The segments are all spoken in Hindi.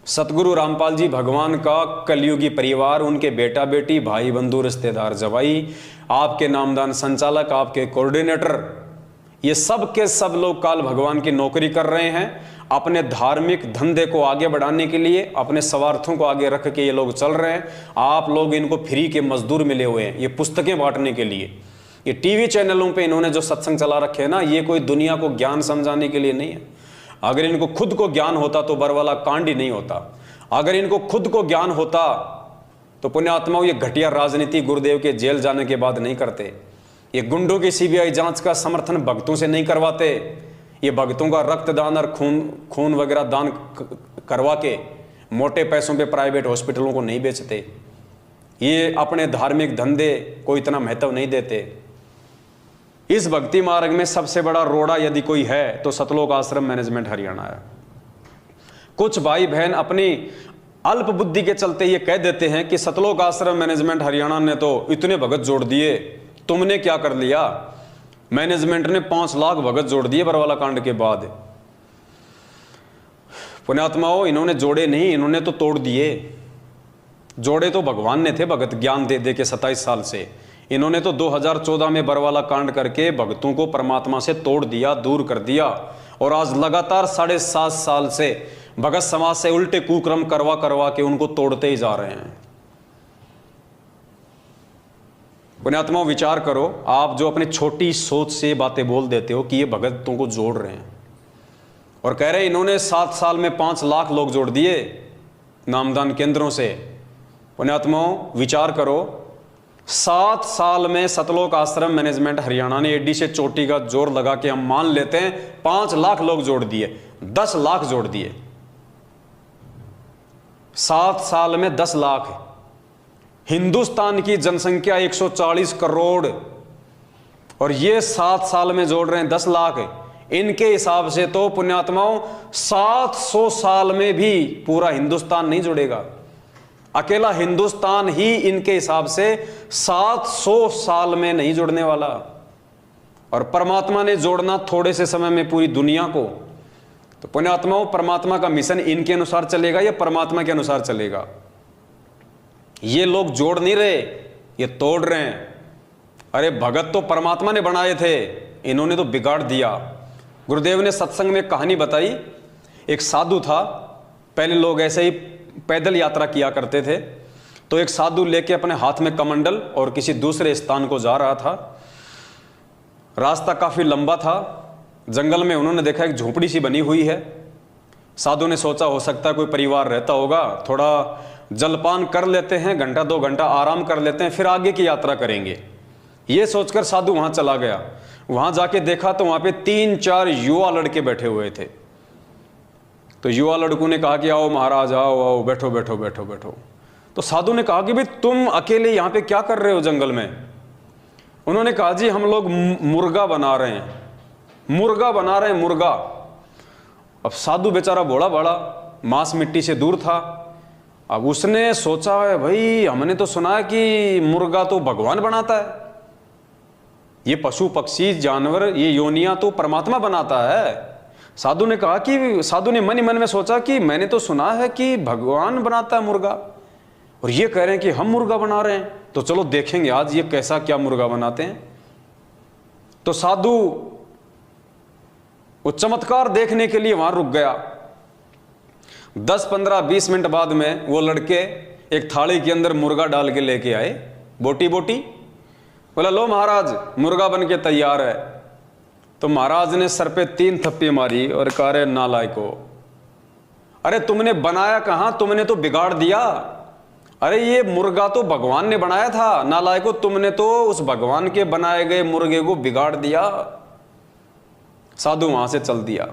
सतगुरु रामपाल जी भगवान का कलयुगी परिवार, उनके बेटा बेटी, भाई बंधु, रिश्तेदार, जवाई, आपके नामदान संचालक, आपके कोऑर्डिनेटर, ये सब के सब लोग काल भगवान की नौकरी कर रहे हैं। अपने धार्मिक धंधे को आगे बढ़ाने के लिए, अपने स्वार्थों को आगे रख के ये लोग चल रहे हैं। आप लोग इनको फ्री के मजदूर मिले हुए हैं ये पुस्तकें बांटने के लिए। ये टीवी चैनलों पे इन्होंने जो सत्संग चला रखे हैं ना, ये कोई दुनिया को ज्ञान समझाने के लिए नहीं है। अगर इनको खुद को ज्ञान होता तो बरवाला कांड ही नहीं होता। अगर इनको खुद को ज्ञान होता तो पुण्यात्माओं ये घटिया राजनीति गुरुदेव के जेल जाने के बाद नहीं करते। ये गुंडों की सीबीआई जांच का समर्थन भक्तों से नहीं करवाते। ये भक्तों का रक्तदान और खून वगैरह दान करवा के मोटे पैसों पे प्राइवेट हॉस्पिटलों को नहीं बेचते। ये अपने धार्मिक धंधे को इतना महत्व नहीं देते। इस भक्ति मार्ग में सबसे बड़ा रोड़ा यदि कोई है तो सतलोक आश्रम मैनेजमेंट हरियाणा है। कुछ भाई बहन अपनी अल्प बुद्धि के चलते ये कह देते हैं कि सतलोक आश्रम मैनेजमेंट हरियाणा ने तो इतने भगत जोड़ दिए, तुमने क्या कर लिया। मैनेजमेंट ने 5 लाख भगत जोड़ दिए बरवाला कांड के बाद। पुण्यात्माओं, इन्होंने जोड़े नहीं, इन्होंने तो तोड़ दिए। जोड़े तो भगवान ने थे भगत ज्ञान दे दे के 27 साल से। इन्होंने तो 2014 में बरवाला कांड करके भक्तों को परमात्मा से तोड़ दिया, दूर कर दिया। और आज लगातार 7.5 साल से भगत समाज से उल्टे कुक्रम करवा करवा के उनको तोड़ते ही जा रहे हैं। पुण्यात्माओं, विचार करो, आप जो अपनी छोटी सोच से बातें बोल देते हो कि ये भगतों को जोड़ रहे हैं और कह रहे हैं इन्होंने 7 साल में 5 लाख लोग जोड़ दिए नामदान केंद्रों से। पुण्यात्माओं, विचार करो, 7 साल में सतलोक आश्रम मैनेजमेंट हरियाणा ने एडी से चोटी का जोर लगा के हम मान लेते हैं 5 लाख लोग जोड़ दिए, 10 लाख जोड़ दिए। 7 साल में 10 लाख। हिंदुस्तान की जनसंख्या 140 करोड़ और ये 7 साल में जोड़ रहे हैं 10 लाख। इनके हिसाब से तो पुण्यात्माओं 700 साल में भी पूरा हिंदुस्तान नहीं जुड़ेगा। अकेला हिंदुस्तान ही इनके हिसाब से 700 साल में नहीं जुड़ने वाला। और परमात्मा ने जोड़ना थोड़े से समय में पूरी दुनिया को। तो पुण्यात्माओं, परमात्मा का मिशन इनके अनुसार चलेगा या परमात्मा के अनुसार चलेगा? ये लोग जोड़ नहीं रहे, ये तोड़ रहे हैं। अरे भगत तो परमात्मा ने बनाए थे, इन्होंने तो बिगाड़ दिया। गुरुदेव ने सत्संग में कहानी बताई। एक साधु था, पहले लोग ऐसे ही पैदल यात्रा किया करते थे। तो एक साधु लेके अपने हाथ में कमंडल और किसी दूसरे स्थान को जा रहा था। रास्ता काफी लंबा था, जंगल में उन्होंने देखा एक झोपड़ी सी बनी हुई है। साधु ने सोचा हो सकता है कोई परिवार रहता होगा, थोड़ा जलपान कर लेते हैं, 1-2 घंटा आराम कर लेते हैं, फिर आगे की यात्रा करेंगे। ये सोचकर साधु वहां चला गया। वहां जाके देखा तो वहां पे 3-4 युवा लड़के बैठे हुए थे। तो युवा लड़कों ने कहा कि आओ महाराज, आओ आओ, बैठो बैठो बैठो बैठो। तो साधु ने कहा कि भाई तुम अकेले यहाँ पे क्या कर रहे हो जंगल में? उन्होंने कहा जी हम लोग मुर्गा बना रहे हैं, मुर्गा बना रहे हैं, मुर्गा। अब साधु बेचारा भोला भाला, मांस मिट्टी से दूर था। अब उसने सोचा है भाई हमने तो सुना है कि मुर्गा तो भगवान बनाता है, ये पशु पक्षी जानवर ये योनियां तो परमात्मा बनाता है। साधु ने कहा कि साधु ने मन ही मन में सोचा कि मैंने तो सुना है कि भगवान बनाता है मुर्गा, और ये कह रहे हैं कि हम मुर्गा बना रहे हैं, तो चलो देखेंगे आज ये कैसा क्या मुर्गा बनाते हैं। तो साधु वो चमत्कार देखने के लिए वहां रुक गया। 10, 15, 20 मिनट बाद में वो लड़के एक थाली के अंदर मुर्गा डाल के लेके आए, बोटी बोटी। बोला लो महाराज मुर्गा बन के तैयार है। तो महाराज ने सर पे 3 थप्पी मारी और कहा रे नालायको, अरे तुमने बनाया कहां, तुमने तो बिगाड़ दिया। अरे ये मुर्गा तो भगवान ने बनाया था, नालायको तुमने तो उस भगवान के बनाए गए मुर्गे को बिगाड़ दिया। साधु वहां से चल दिया।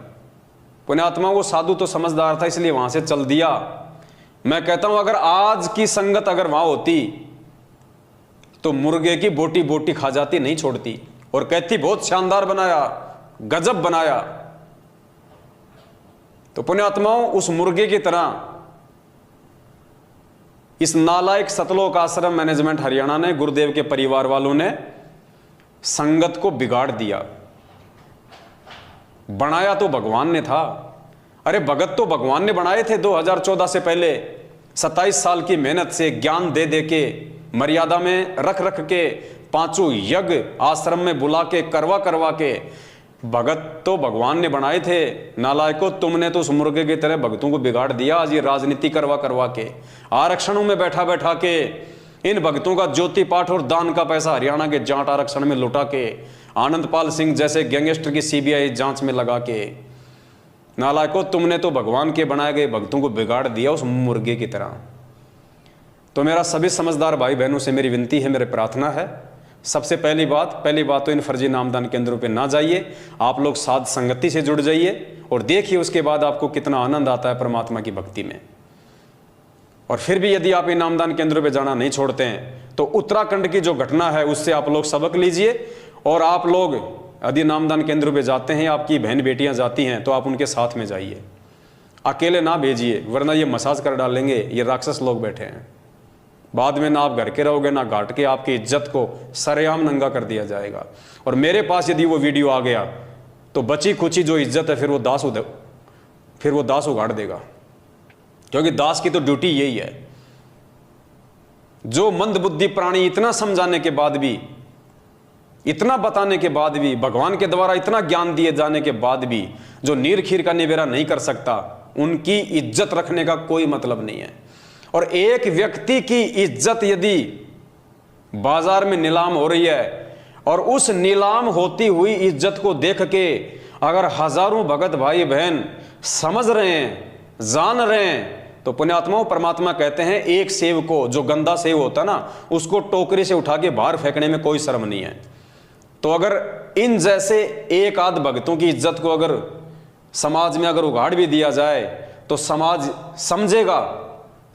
पुण्यात्मा, वो साधु तो समझदार था इसलिए वहां से चल दिया। मैं कहता हूं अगर आज की संगत अगर वहां होती तो मुर्गे की बोटी बोटी खा जाती, नहीं छोड़ती, और कहती बहुत शानदार बनाया, गजब बनाया। तो पुण्यात्माओं, उस मुर्गे की तरह इस नालायक सतलोक आश्रम मैनेजमेंट हरियाणा ने, गुरुदेव के परिवार वालों ने संगत को बिगाड़ दिया। बनाया तो भगवान ने था। अरे भगत तो भगवान ने बनाए थे 2014 से पहले। 27 साल की मेहनत से, ज्ञान दे दे के, मर्यादा में रख रख के, 5 यज्ञ आश्रम में बुला के, करवा करवा के, भगत तो भगवान ने बनाए थे। नालायकों, तुमने तो उस मुर्गे की तरह भगतों को बिगाड़ दिया। आज ये राजनीति करवा करवा के, आरक्षणों में बैठा बैठा के, इन भक्तों का ज्योति पाठ और दान का पैसा हरियाणा के जाट आरक्षण में लुटा के, आनंदपाल सिंह जैसे गैंगस्टर की सीबीआई जांच में लगा के, नालायकों, तुमने तो भगवान के बनाए गए भक्तों को बिगाड़ दिया उस मुर्गे की तरह। तो मेरा सभी समझदार भाई बहनों से मेरी विनती है, मेरी प्रार्थना है, सबसे पहली बात तो इन फर्जी नामदान केंद्रों पे ना जाइए। आप लोग साध संगति से जुड़ जाइए और देखिए उसके बाद आपको कितना आनंद आता है परमात्मा की भक्ति में। और फिर भी यदि आप इन नामदान केंद्रों पे जाना नहीं छोड़ते हैं तो उत्तराखंड की जो घटना है उससे आप लोग सबक लीजिए। और आप लोग यदि नामदान केंद्रों पे जाते हैं, आपकी बहन बेटियां जाती हैं, तो आप उनके साथ में जाइए, अकेले ना भेजिए, वरना ये मसाज कर डालेंगे। ये राक्षस लोग बैठे हैं, बाद में ना आप घर के रहोगे ना घाट के, आपकी इज्जत को सरेआम नंगा कर दिया जाएगा। और मेरे पास यदि वो वीडियो आ गया तो बची खुची जो इज्जत है फिर वो दास उगाड़ देगा, क्योंकि दास की तो ड्यूटी यही है। जो मंदबुद्धि प्राणी इतना समझाने के बाद भी, इतना बताने के बाद भी, भगवान के द्वारा इतना ज्ञान दिए जाने के बाद भी जो नीर खीर का निबेरा नहीं कर सकता, उनकी इज्जत रखने का कोई मतलब नहीं है। और एक व्यक्ति की इज्जत यदि बाजार में नीलाम हो रही है और उस नीलाम होती हुई इज्जत को देख के अगर हजारों भगत भाई बहन समझ रहे हैं, जान रहे हैं, तो पुण्यात्माओं, परमात्मा कहते हैं एक सेव को, जो गंदा सेव होता है ना, उसको टोकरी से उठा के बाहर फेंकने में कोई शर्म नहीं है। तो अगर इन जैसे एक आध भक्तों की इज्जत को अगर समाज में अगर उगाड़ भी दिया जाए तो समाज समझेगा,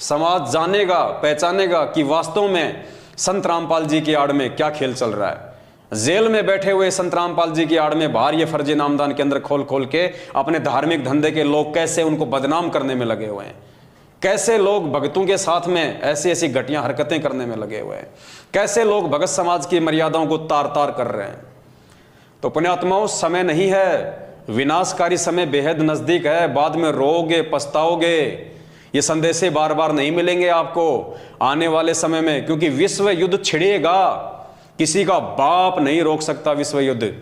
समाज जानेगा, पहचानेगा कि वास्तव में संत रामपाल जी की आड़ में क्या खेल चल रहा है। जेल में बैठे हुए संत रामपाल जी की आड़ में बाहर ये फर्जी नामदान केंद्र खोल खोल के अपने धार्मिक धंधे के लोग कैसे उनको बदनाम करने में लगे हुए हैं, कैसे लोग भक्तों के साथ में ऐसी ऐसी घटिया हरकतें करने में लगे हुए हैं, कैसे लोग भगत समाज की मर्यादाओं को तार तार कर रहे हैं। तो पुण्यात्माओं, समय नहीं है, विनाशकारी समय बेहद नजदीक है। बाद में रोओगे, पछताओगे। ये संदेशे बार बार नहीं मिलेंगे आपको आने वाले समय में, क्योंकि विश्व युद्ध छिड़ेगा। किसी का बाप नहीं रोक सकता विश्व युद्ध,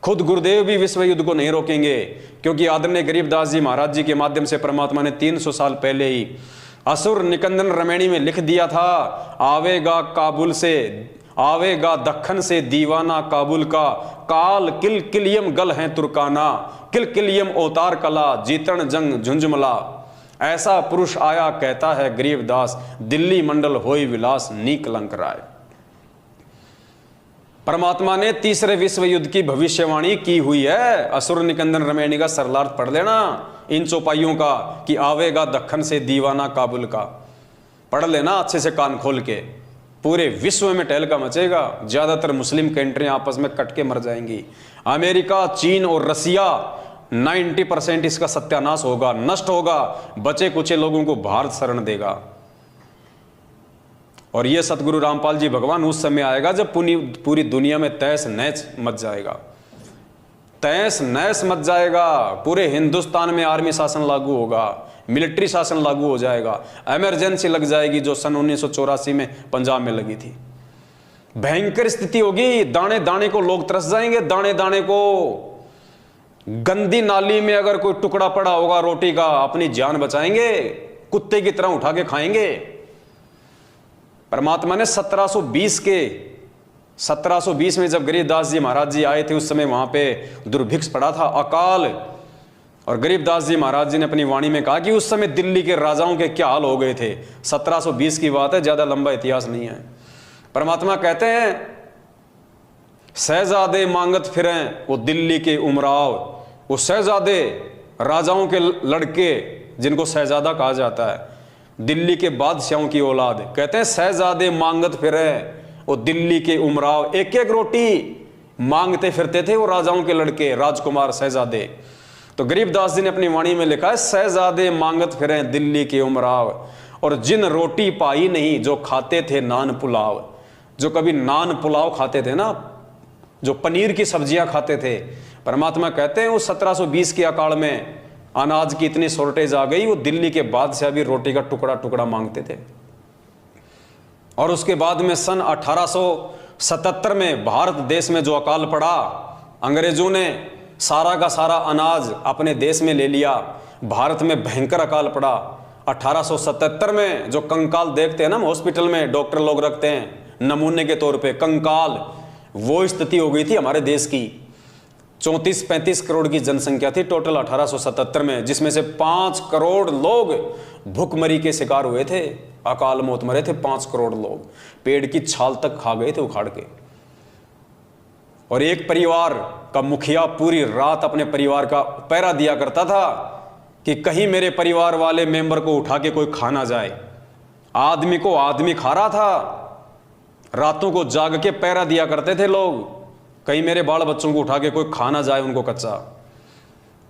खुद गुरुदेव भी विश्व युद्ध को नहीं रोकेंगे, क्योंकि आदरणीय गरीबदास जी महाराज जी के माध्यम से परमात्मा ने 300 साल पहले ही असुर निकंदन रमैणी में लिख दिया था, आवेगा काबुल से, आवेगा दक्खन से दीवाना काबुल का, काल किल किलियम गल है तुर्काना, किल किलियम ओतार कला, जीतन जंग झुंझुमला। ऐसा पुरुष आया कहता है गरीबदास, दिल्ली मंडल होई विलास नी कलंक राय। परमात्मा ने तीसरे विश्व युद्ध की भविष्यवाणी की हुई है। असुर निकंदन रमैणी का सरलार्थ पढ़ लेना इन चौपाइयों का, कि आवेगा दक्खन से दीवाना काबुल का, पढ़ लेना अच्छे से कान खोल के। पूरे विश्व में टहलका मचेगा, ज्यादातर मुस्लिम कंट्रियां आपस में कट के मर जाएंगी। अमेरिका, चीन और रसिया 90% इसका सत्यानाश होगा, नष्ट होगा। बचे कुचे लोगों को भारत शरण देगा। और ये सतगुरु रामपाल जी भगवान उस समय आएगा जब पूरी दुनिया में तहस नहस मच जाएगा, तहस नहस मच जाएगा। पूरे हिंदुस्तान में आर्मी शासन लागू होगा, मिलिट्री शासन लागू हो जाएगा, इमरजेंसी लग जाएगी, जो सन 1984 में पंजाब में लगी थी। भयंकर स्थिति होगी, दाने दाने को लोग तरस जाएंगे, दाने दाने को। गंदी नाली में अगर कोई टुकड़ा पड़ा होगा रोटी का, अपनी जान बचाएंगे, कुत्ते की तरह उठा के खाएंगे। परमात्मा ने 1720 में जब गरीबदास जी महाराज जी आए थे, उस समय वहां पे दुर्भिक्ष पड़ा था, अकाल। और गरीबदास जी महाराज जी ने अपनी वाणी में कहा कि उस समय दिल्ली के राजाओं के क्या हाल हो गए थे। 1720 की बात है, ज्यादा लंबा इतिहास नहीं है। परमात्मा कहते हैं, शहजादे मांगत फिरें वो दिल्ली के उमराव। वो शहजादे, राजाओं के लड़के जिनको शहजादा कहा जाता है, दिल्ली के बादशाहों की औलाद, कहते हैं शहजादे मांगत फिरे वो दिल्ली के उमराव। एक एक रोटी मांगते फिरते थे वो राजाओं के लड़के, राजकुमार, शहजादे। तो गरीबदास जी ने अपनी वाणी में लिखा है, शहजादे मांगत फिरे दिल्ली के उमराव, और जिन रोटी पाई नहीं जो खाते थे नान पुलाव। जो कभी नान पुलाव खाते थे ना, जो पनीर की सब्जियां खाते थे, परमात्मा कहते हैं उस 1720 के अकाल में अनाज की इतनी शॉर्टेज आ गई, वो दिल्ली के बादशाह भी रोटी का टुकड़ा टुकड़ा मांगते थे। और उसके बाद में सन 1877 में भारत देश में जो अकाल पड़ा, अंग्रेजों ने सारा का सारा अनाज अपने देश में ले लिया, भारत में भयंकर अकाल पड़ा। 1877 में जो कंकाल देखते हैं ना हॉस्पिटल में, डॉक्टर लोग रखते हैं नमूने के तौर पे कंकाल, वो स्थिति हो गई थी हमारे देश की। 34-35 करोड़ की जनसंख्या थी टोटल 1877 में, जिसमें से 5 करोड़ लोग भूखमरी के शिकार हुए थे, अकाल मौत मरे थे 5 करोड़ लोग, पेड़ की छाल तक खा गए थे उखाड़ के। और एक परिवार का मुखिया पूरी रात अपने परिवार का पहरा दिया करता था कि कहीं मेरे परिवार वाले मेंबर को उठा के कोई खा ना जाए। आदमी को आदमी खा रहा था, रातों को जाग के पहरा दिया करते थे लोग, कहीं मेरे बाल बच्चों को उठा के कोई खा ना जाए उनको कच्चा।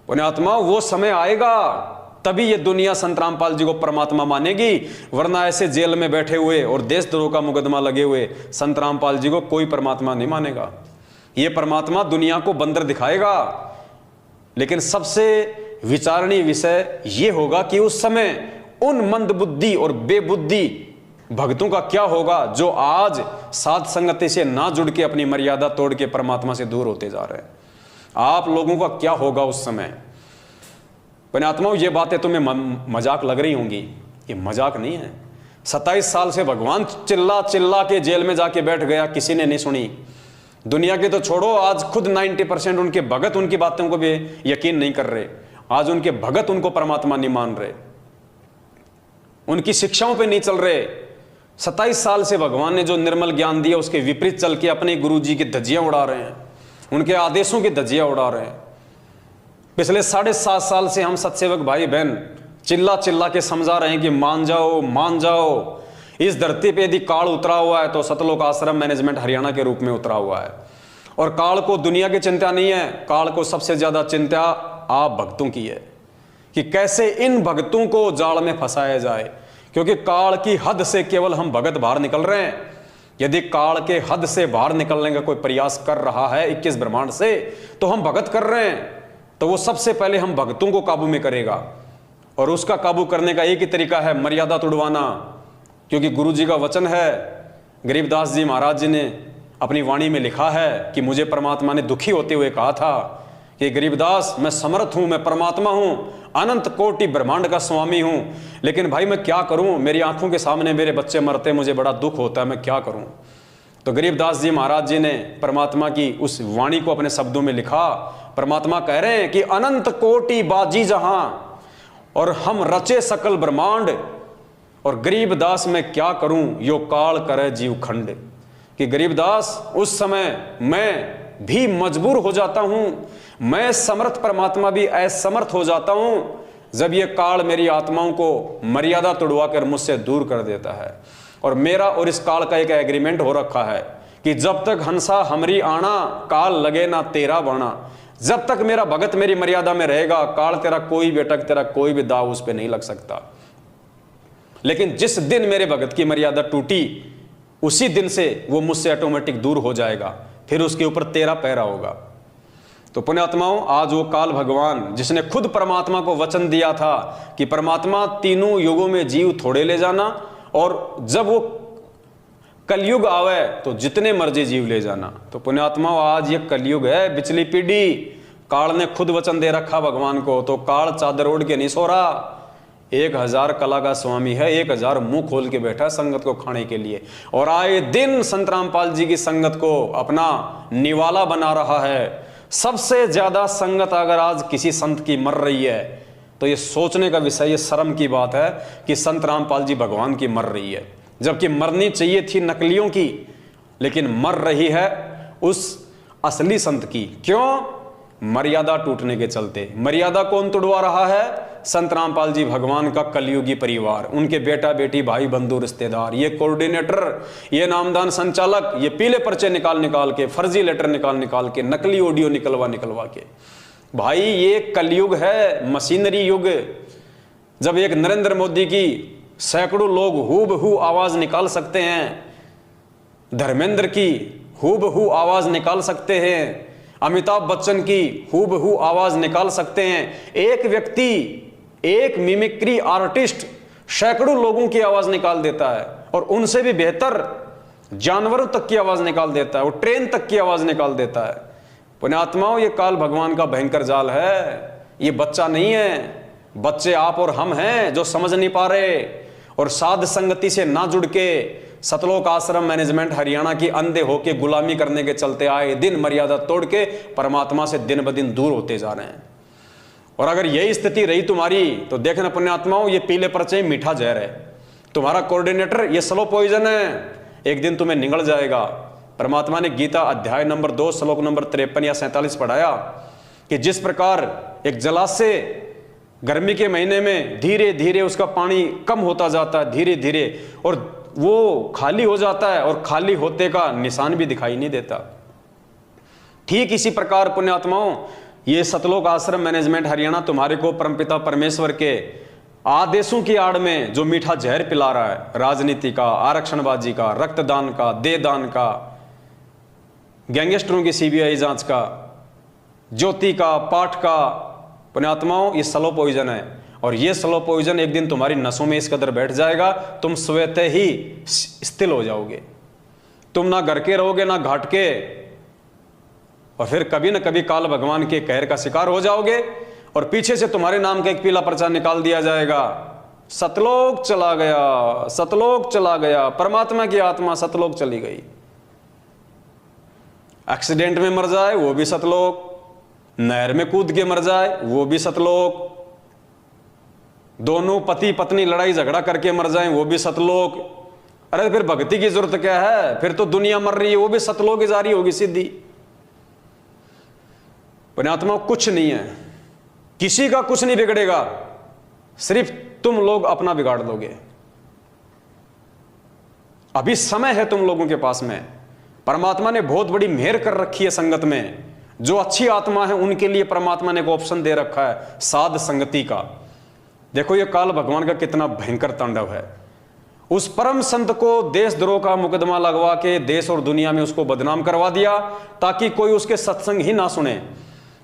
पुण्यात्मा, वो समय आएगा तभी ये दुनिया संत रामपाल जी को परमात्मा मानेगी, वरना ऐसे जेल में बैठे हुए और देशद्रोह का मुकदमा लगे हुए संत रामपाल जी को कोई परमात्मा नहीं मानेगा। ये परमात्मा दुनिया को बंदर दिखाएगा। लेकिन सबसे विचारणीय विषय ये होगा कि उस समय उन मंदबुद्धि और बेबुद्धि भक्तों का क्या होगा जो आज साध संगति से ना जुड़ के अपनी मर्यादा तोड़ के परमात्मा से दूर होते जा रहे हैं। आप लोगों का क्या होगा उस समय। पुण्यात्माओं, ये बातें तुम्हें मजाक लग रही होंगी, ये मजाक नहीं है। 27 साल से भगवान चिल्ला चिल्ला के जेल में जाके बैठ गया, किसी ने नहीं सुनी। दुनिया के तो छोड़ो, आज खुद 90% उनके भगत उनकी बातों को भी यकीन नहीं कर रहे। आज उनके भगत उनको परमात्मा नहीं मान रहे, उनकी शिक्षाओं पे नहीं चल रहे। 27 साल से भगवान ने जो निर्मल ज्ञान दिया उसके विपरीत चल के अपने गुरु जी की धज्जियां उड़ा रहे हैं, उनके आदेशों की धज्जियां उड़ा रहे हैं। पिछले 7.5 साल से हम सत्सेवक भाई बहन चिल्ला चिल्ला के समझा रहे हैं कि मान जाओ मान जाओ। इस धरती पे यदि काल उतरा हुआ है तो सतलोक आश्रम मैनेजमेंट हरियाणा के रूप में उतरा हुआ है। और काल को दुनिया की चिंता नहीं है, काल को सबसे ज्यादा चिंता आप भक्तों की है कि कैसे इन भक्तों को जाल में फंसाया जाए। क्योंकि काल की हद से केवल हम भगत बाहर निकल रहे हैं। यदि काल के हद से बाहर निकलने का कोई प्रयास कर रहा है 21 ब्रह्मांड से, तो हम भगत कर रहे हैं, तो वो सबसे पहले हम भक्तों को काबू में करेगा। और उसका काबू करने का एक ही तरीका है, मर्यादा तोड़वाना। क्योंकि गुरु जी का वचन है, गरीबदास जी महाराज जी ने अपनी वाणी में लिखा है कि मुझे परमात्मा ने दुखी होते हुए कहा था कि गरीबदास, मैं समर्थ हूं, मैं परमात्मा हूं, अनंत कोटि ब्रह्मांड का स्वामी हूं, लेकिन भाई मैं क्या करूं, मेरी आंखों के सामने मेरे बच्चे मरते, मुझे बड़ा दुख होता है, मैं क्या करूं। तो गरीबदास जी महाराज जी ने परमात्मा की उस वाणी को अपने शब्दों में लिखा। परमात्मा कह रहे हैं कि अनंत कोटि बाजी जहां और हम रचे सकल ब्रह्मांड, और गरीबदास मैं क्या करूं, यो काल करे जीव खंड। कि गरीबदास, उस समय मैं भी मजबूर हो जाता हूं, मैं समर्थ परमात्मा भी असमर्थ हो जाता हूं जब ये काल मेरी आत्माओं को मर्यादा तोड़वा कर मुझसे दूर कर देता है। और मेरा और इस काल का एक एग्रीमेंट हो रखा है कि जब तक हंसा हमरी आना, काल लगे ना तेरा बाणा। जब तक मेरा भगत मेरी मर्यादा में रहेगा, काल तेरा कोई बेटक, तेरा कोई भी दाव उस पर नहीं लग सकता। लेकिन जिस दिन मेरे भगत की मर्यादा टूटी, उसी दिन से वो मुझसे ऑटोमेटिक दूर हो जाएगा, फिर उसके ऊपर तेरा पैरा होगा। तो पुण्यात्माओं, आज वो काल भगवान जिसने खुद परमात्मा को वचन दिया था कि परमात्मा तीनों युगों में जीव थोड़े ले जाना, और जब वो कलयुग आवे तो जितने मर्जी जीव ले जाना। तो पुण्यात्माओं, आज ये कलयुग है, पिछली पीढ़ी, काल ने खुद वचन दे रखा भगवान को, तो काल चादर ओढ़ के नहीं सो रहा। 1000 कला का स्वामी है, 1000 मुंह खोल के बैठा संगत को खाने के लिए, और आए दिन संत रामपाल जी की संगत को अपना निवाला बना रहा है। सबसे ज्यादा संगत अगर आज किसी संत की मर रही है तो ये सोचने का विषय, ये शर्म की बात है कि संत रामपाल जी भगवान की मर रही है, जबकि मरनी चाहिए थी नकलियों की, लेकिन मर रही है उस असली संत की। क्यों? मर्यादा टूटने के चलते। मर्यादा कौन तोड़वा रहा है? संत रामपाल जी भगवान का कलयुगी परिवार, उनके बेटा बेटी भाई बंधु रिश्तेदार, ये कोऑर्डिनेटर, ये नामदान संचालक, ये पीले पर्चे निकाल निकाल के, फर्जी लेटर निकाल निकाल के, नकली ऑडियो निकलवा निकलवा के। भाई ये कलयुग है, मशीनरी युग। जब एक नरेंद्र मोदी की सैकड़ों लोग हूबहू आवाज निकाल सकते हैं, धर्मेंद्र की हूबहू आवाज निकाल सकते हैं, अमिताभ बच्चन की हूबहू आवाज निकाल सकते हैं। एक व्यक्ति, एक मिमिक्री आर्टिस्ट सैकड़ों लोगों की आवाज निकाल देता है, और उनसे भी बेहतर जानवरों तक की आवाज निकाल देता है, वो ट्रेन तक की आवाज निकाल देता है। पुण्यात्माओं, ये काल भगवान का भयंकर जाल है, ये बच्चा नहीं है। बच्चे आप और हम हैं जो समझ नहीं पा रहे, और साध संगति से ना जुड़ के सतलोक आश्रम मैनेजमेंट हरियाणा की अंधे होके गुलामी करने के चलते आए दिन मर्यादा तोड़ के परमात्मा से दिन ब दिन दूर होते जा रहे हैं। और अगर यही स्थिति रही तुम्हारी तो देखना पुण्यात्माओं, ये पीले पर्चे मीठा जहर है। तुम्हारा कोऑर्डिनेटर ये स्लो पॉइजन है, एक दिन तुम्हें निगल जाएगा। परमात्मा ने गीता अध्याय नंबर 2 श्लोक नंबर 53 या 47 पढ़ाया कि जिस प्रकार एक जलाशय गर्मी के महीने में धीरे धीरे उसका पानी कम होता जाता है, धीरे धीरे, और वो खाली हो जाता है, और खाली होते का निशान भी दिखाई नहीं देता। ठीक इसी प्रकार पुण्यात्माओं, ये सतलोक आश्रम मैनेजमेंट हरियाणा तुम्हारे को परमपिता परमेश्वर के आदेशों की आड़ में जो मीठा जहर पिला रहा है, राजनीति का, आरक्षणबाजी का, रक्तदान का, देहदान का, गैंगस्टरों की सीबीआई जांच का, ज्योति का, पाठ का, पुण्यात्माओं ये स्लो पॉइजन है। और ये स्लो पॉइजन एक दिन तुम्हारी नसों में इस कदर बैठ जाएगा, तुम स्वतः ही स्थिर हो जाओगे। तुम ना घर के रहोगे ना घाट के, और फिर कभी ना कभी काल भगवान के कहर का शिकार हो जाओगे, और पीछे से तुम्हारे नाम का एक पीला पर्चा निकाल दिया जाएगा, सतलोक चला गया, सतलोक चला गया, परमात्मा की आत्मा सतलोक चली गई। एक्सीडेंट में मर जाए वो भी सतलोक, नहर में कूद के मर जाए वो भी सतलोक, दोनों पति पत्नी लड़ाई झगड़ा करके मर जाएं वो भी सतलोक। अरे फिर भक्ति की जरूरत क्या है, फिर तो दुनिया मर रही है, वो भी सतलोक की जारी होगी सीधी। पुण्यात्मा कुछ नहीं है, किसी का कुछ नहीं बिगड़ेगा, सिर्फ तुम लोग अपना बिगाड़ लोगे। अभी समय है तुम लोगों के पास में, परमात्मा ने बहुत बड़ी मेहर कर रखी है संगत में। जो अच्छी आत्मा है उनके लिए परमात्मा ने एक ऑप्शन दे रखा है साध संगति का। देखो ये काल भगवान का कितना भयंकर तांडव है। उस परम संत को देशद्रोह का मुकदमा लगवा के देश और दुनिया में उसको बदनाम करवा दिया ताकि कोई उसके सत्संग ही ना सुने।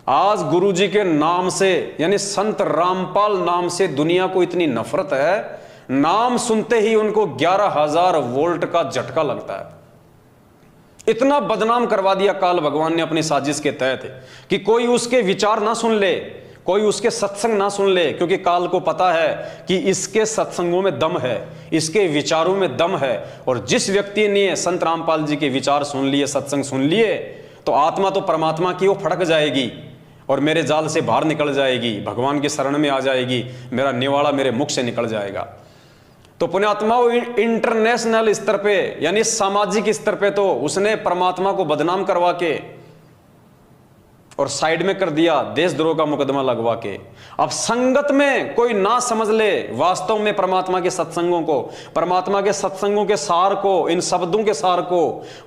आज गुरुजी के नाम से यानी संत रामपाल नाम से दुनिया को इतनी नफरत है, नाम सुनते ही उनको 11,000 वोल्ट का झटका लगता है। इतना बदनाम करवा दिया काल भगवान ने अपनी साजिश के तहत कि कोई उसके विचार ना सुन ले, कोई उसके सत्संग ना सुन ले, क्योंकि काल को पता है कि इसके सत्संगों में दम है, इसके विचारों में दम है। और जिस व्यक्ति ने संत रामपाल जी के विचार सुन लिए, सत्संग सुन लिए, तो आत्मा तो परमात्मा की वो फड़क जाएगी और मेरे जाल से बाहर निकल जाएगी, भगवान की शरण में आ जाएगी, मेरा निवाड़ा मेरे मुख से निकल जाएगा। तो पुण्यात्माओं इंटरनेशनल स्तर पे यानी सामाजिक स्तर पे तो उसने परमात्मा को बदनाम करवा के और साइड में कर दिया, देशद्रोह का मुकदमा लगवा के। अब संगत में कोई ना समझ ले वास्तव में परमात्मा के सत्संगों को, परमात्मा के सत्संगों के सार को, इन शब्दों के सार को,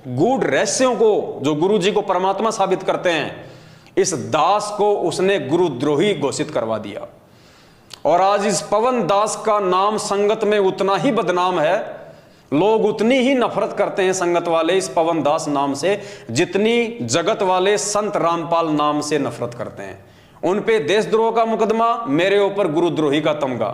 गूढ़ रहस्यों को जो गुरु जी को परमात्मा साबित करते हैं, इस दास को उसने गुरुद्रोही घोषित करवा दिया। और आज इस पवन दास का नाम संगत में उतना ही बदनाम है, लोग उतनी ही नफरत करते हैं संगत वाले इस पवन दास नाम से जितनी जगत वाले संत रामपाल नाम से नफरत करते हैं। उन पे देशद्रोह का मुकदमा, मेरे ऊपर गुरुद्रोही का तमगा।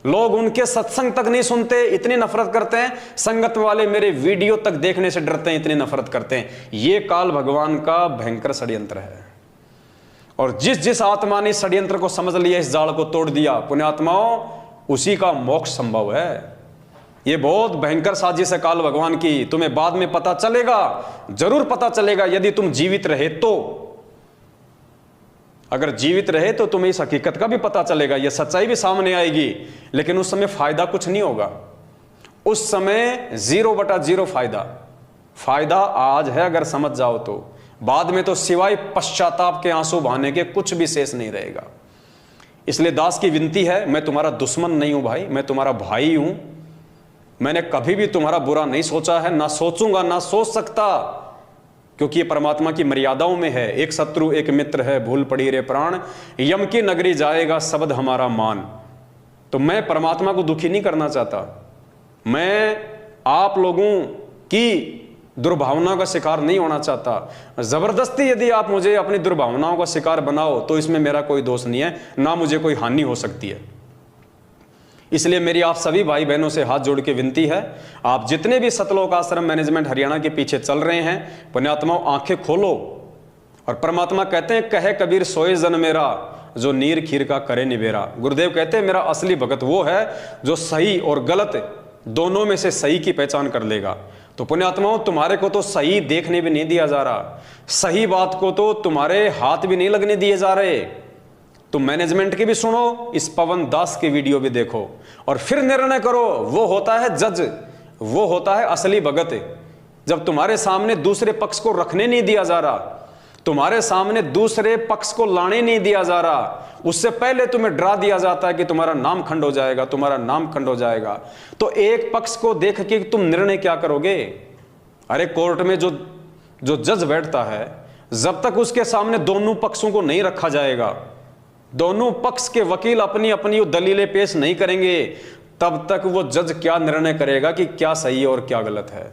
लोग उनके सत्संग तक नहीं सुनते, इतनी नफरत करते हैं। संगत वाले मेरे वीडियो तक देखने से डरते हैं, इतनी नफरत करते हैं। ये काल भगवान का भयंकर षड्यंत्र है। और जिस जिस आत्मा ने षड्यंत्र को समझ लिया, इस जाल को तोड़ दिया, पुण्यात्माओं उसी का मोक्ष संभव है। ये बहुत भयंकर साजिश है काल भगवान की। तुम्हें बाद में पता चलेगा, जरूर पता चलेगा, यदि तुम जीवित रहे तो। अगर जीवित रहे तो तुम्हें इस हकीकत का भी पता चलेगा, यह सच्चाई भी सामने आएगी। लेकिन उस समय फायदा कुछ नहीं होगा, उस समय 0/0 फायदा। फायदा आज है अगर समझ जाओ तो, बाद में तो सिवाय पश्चाताप के आंसू बहाने के कुछ भी शेष नहीं रहेगा। इसलिए दास की विनती है, मैं तुम्हारा दुश्मन नहीं हूं भाई, मैं तुम्हारा भाई हूं। मैंने कभी भी तुम्हारा बुरा नहीं सोचा है, ना सोचूंगा, ना सोच सकता, क्योंकि ये परमात्मा की मर्यादाओं में है। एक शत्रु एक मित्र है, भूल पड़ी रे प्राण, यम की नगरी जाएगा शब्द हमारा मान। तो मैं परमात्मा को दुखी नहीं करना चाहता। मैं आप लोगों की दुर्भावनाओं का शिकार नहीं होना चाहता। जबरदस्ती यदि आप मुझे अपनी दुर्भावनाओं का शिकार बनाओ तो इसमें मेरा कोई दोष नहीं है, ना मुझे कोई हानि हो सकती है। इसलिए मेरी आप सभी भाई बहनों से हाथ जोड़ के विनती है, आप जितने भी सतलोक आश्रम मैनेजमेंट हरियाणा के पीछे चल रहे हैं, पुण्यात्माओं आंखें खोलो। और परमात्मा कहते हैं, कहे कबीर सोए जन मेरा, जो नीर खीर का करे निबेरा। गुरुदेव कहते हैं, मेरा असली भगत वो है जो सही और गलत दोनों में से सही की पहचान कर लेगा। तो पुण्यात्माओं, तुम्हारे को तो सही देखने भी नहीं दिया जा रहा, सही बात को तो तुम्हारे हाथ भी नहीं लगने दिए जा रहे। तुम मैनेजमेंट की भी सुनो, इस पवन दास की वीडियो भी देखो और फिर निर्णय करो। वो होता है जज, वो होता है असली भगत। जब तुम्हारे सामने दूसरे पक्ष को रखने नहीं दिया जा रहा, तुम्हारे सामने दूसरे पक्ष को लाने नहीं दिया जा रहा, उससे पहले तुम्हें डरा दिया जाता है कि तुम्हारा नाम खंड हो जाएगा, तुम्हारा नाम खंड हो जाएगा, तो एक पक्ष को देख के तुम निर्णय क्या करोगे? अरे कोर्ट में जो जज बैठता है, जब तक उसके सामने दोनों पक्षों को नहीं रखा जाएगा, दोनों पक्ष के वकील अपनी अपनी दलीलें पेश नहीं करेंगे, तब तक वो जज क्या निर्णय करेगा कि क्या सही है और क्या गलत है।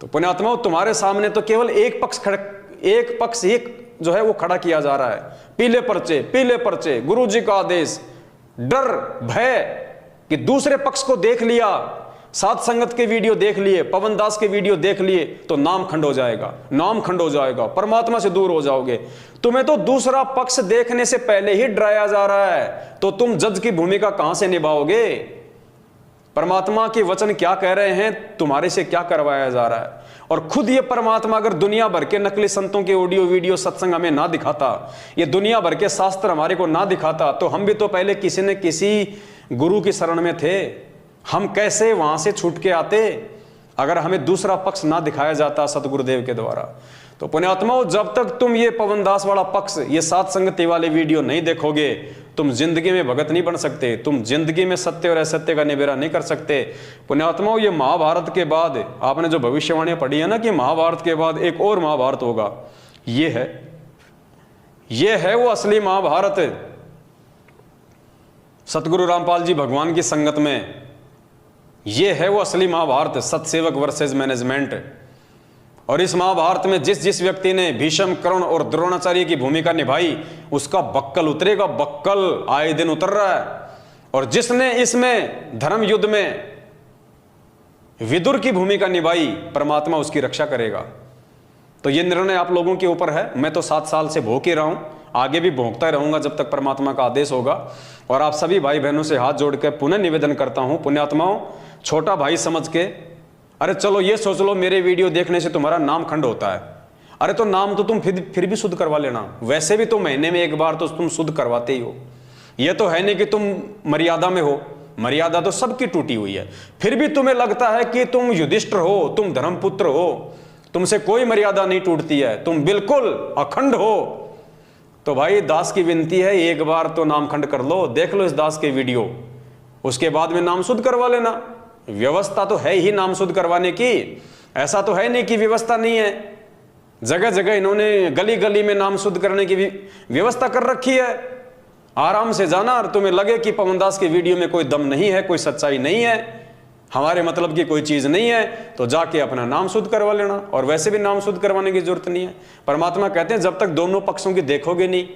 तो पुण्यात्माओं, तुम्हारे सामने तो केवल एक पक्ष एक जो है वो खड़ा किया जा रहा है। पीले पर्चे, गुरु जी का आदेश, डर भय कि दूसरे पक्ष को देख लिया, साध संगत के वीडियो देख लिए, पवन दास के वीडियो देख लिए तो नाम खंड हो जाएगा, परमात्मा से दूर हो जाओगे। तुम्हें तो दूसरा पक्ष देखने से पहले ही डराया जा रहा है, तो तुम जज की भूमिका कहां से निभाओगे? परमात्मा के वचन क्या कह रहे हैं, तुम्हारे से क्या करवाया जा रहा है? और खुद ये परमात्मा अगर दुनिया भर के नकली संतों के ऑडियो वीडियो सत्संग हमें ना दिखाता, ये दुनिया भर के शास्त्र हमारे को ना दिखाता, तो हम भी तो पहले किसी न किसी गुरु की शरण में थे। हम कैसे वहां से छूट के आते अगर हमें दूसरा पक्ष ना दिखाया जाता सतगुरुदेव के द्वारा? तो पुण्यात्माओं, जब तक तुम ये पवन दास वाला पक्ष, ये साध संगति वाले वीडियो नहीं देखोगे, तुम जिंदगी में भगत नहीं बन सकते, तुम जिंदगी में सत्य और असत्य का निबेरा नहीं कर सकते। पुण्यात्माओं, ये महाभारत के बाद आपने जो भविष्यवाणियां पढ़ी है ना कि महाभारत के बाद एक और महाभारत होगा, ये है वो असली महाभारत। सतगुरु रामपाल जी भगवान की संगत में ये है वो असली महाभारत, सतसेवक वर्सेस मैनेजमेंट। और इस महाभारत में जिस व्यक्ति ने भीष्म, कर्ण और द्रोणाचार्य की भूमिका निभाई, उसका बक्कल उतरेगा, बक्कल आए दिन उतर रहा है। और जिसने इसमें धर्म युद्ध में विदुर की भूमिका निभाई, परमात्मा उसकी रक्षा करेगा। तो ये निर्णय आप लोगों के ऊपर है। मैं तो 7 साल से भोंक ही रहा हूं, आगे भी भोंकता रहूंगा जब तक परमात्मा का आदेश होगा। और आप सभी भाई बहनों से हाथ जोड़ के पुनः निवेदन करता हूं, पुण्यात्माओं, छोटा भाई समझ के, अरे चलो ये सोच लो मेरे वीडियो देखने से तुम्हारा नाम खंड होता है, अरे तो नाम तो तुम फिर भी शुद्ध करवा लेना। वैसे भी तो महीने में एक बार तो तुम शुद्ध करवाते ही हो। यह तो है नहीं कि तुम मर्यादा में हो, मर्यादा तो सबकी टूटी हुई है। फिर भी तुम्हें लगता है कि तुम युधिष्ठिर हो, तुम धर्मपुत्र हो, तुमसे कोई मर्यादा नहीं टूटती है, तुम बिल्कुल अखंड हो। तो भाई दास की विनती है, एक बार तो नाम खंड कर लो, देख लो इस दास के वीडियो, उसके बाद में नाम शुद्ध करवा लेना। व्यवस्था तो है ही नाम शुद्ध करवाने की, ऐसा तो है नहीं कि व्यवस्था नहीं है। जगह जगह इन्होंने गली गली में नाम शुद्ध करने की व्यवस्था कर रखी है। आराम से जाना, और तुम्हें लगे कि पवन दास के वीडियो में कोई दम नहीं है, कोई सच्चाई नहीं है, हमारे मतलब की कोई चीज नहीं है, तो जाके अपना नाम शुद्ध करवा लेना। और वैसे भी नाम शुद्ध करवाने की जरूरत नहीं है। परमात्मा कहते हैं जब तक दोनों पक्षों की देखोगे नहीं,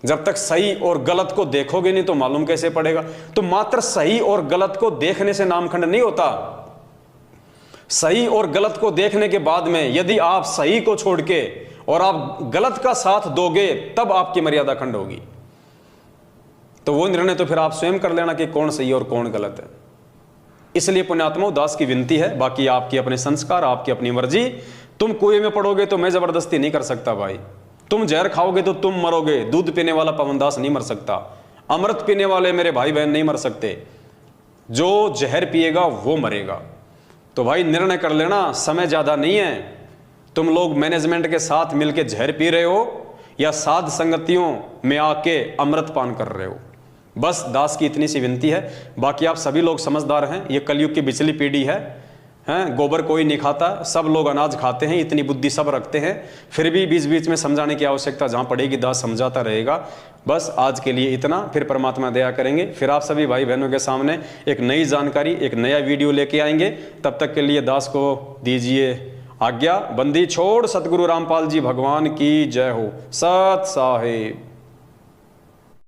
जब तक सही और गलत को देखोगे नहीं, तो मालूम कैसे पड़ेगा? तो मात्र सही और गलत को देखने से नामखंड नहीं होता। सही और गलत को देखने के बाद में यदि आप सही को छोड़ के और आप गलत का साथ दोगे, तब आपकी मर्यादा खंड होगी। तो वो निर्णय तो फिर आप स्वयं कर लेना कि कौन सही और कौन गलत है। इसलिए पुण्यात्माओं, दास की विनती है, बाकी आपकी अपने संस्कार, आपकी अपनी मर्जी। तुम कुएं में पड़ोगे तो मैं जबरदस्ती नहीं कर सकता भाई, तुम जहर खाओगे तो तुम मरोगे। दूध पीने वाला पवन दास नहीं मर सकता, अमृत पीने वाले मेरे भाई बहन नहीं मर सकते, जो जहर पिएगा वो मरेगा। तो भाई निर्णय कर लेना, समय ज्यादा नहीं है। तुम लोग मैनेजमेंट के साथ मिलकर जहर पी रहे हो या साध संगतियों में आके अमृत पान कर रहे हो। बस दास की इतनी सी विनती है। बाकी आप सभी लोग समझदार हैं, ये कलयुग की पिछली पीढ़ी है, गोबर कोई नहीं खाता, सब लोग अनाज खाते हैं, इतनी बुद्धि सब रखते हैं। फिर भी बीच बीच में समझाने की आवश्यकता जहां पड़ेगी दास समझाता रहेगा। बस आज के लिए इतना, फिर परमात्मा दया करेंगे, फिर आप सभी भाई बहनों के सामने एक नई जानकारी, एक नया वीडियो लेके आएंगे। तब तक के लिए दास को दीजिए आज्ञा बंदी छोड़। सतगुरु रामपाल जी भगवान की जय हो। सत साहिब।